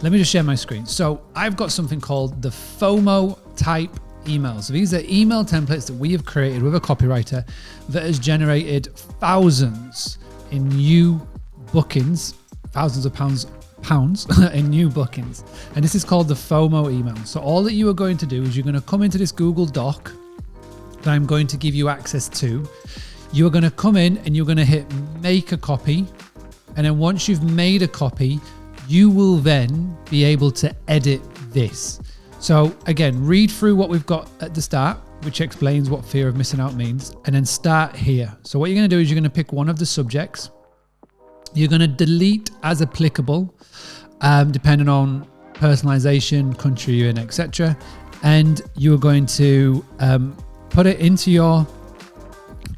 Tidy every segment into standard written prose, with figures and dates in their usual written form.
Let me just share my screen. So I've got something called the FOMO type emails. So these are email templates that we have created with a copywriter that has generated thousands in new bookings, thousands of pounds in new bookings. And this is called the FOMO email. So all that you are going to do is you're going to come into this Google Doc that I'm going to give you access to. You are going to come in and you're going to hit make a copy. And then once you've made a copy, you will then be able to edit this. So again, read through what we've got at the start, which explains what fear of missing out means, and then start here. So what you're going to do is you're going to pick one of the subjects. You're going to delete as applicable, depending on personalization, country you're in, etc. And you're going to put it into your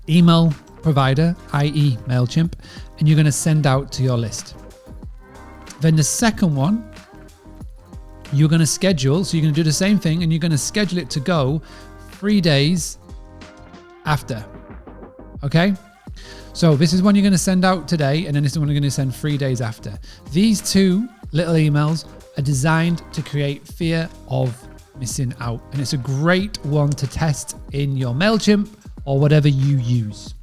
email provider, i.e. MailChimp, and you're going to send out to your list. Then the second one, you're going to schedule. So you're going to do the same thing and you're going to schedule it to go 3 days after. Okay. So this is one you're going to send out today. And then this is one you're going to send 3 days after. These two little emails are designed to create fear of missing out. And it's a great one to test in your MailChimp or whatever you use.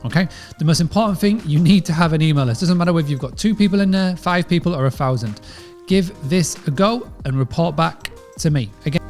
Okay. The most important thing, you need to have an email list. Doesn't matter whether you've got 2 people in there, 5 people or 1,000. Give this a go and report back to me. Again,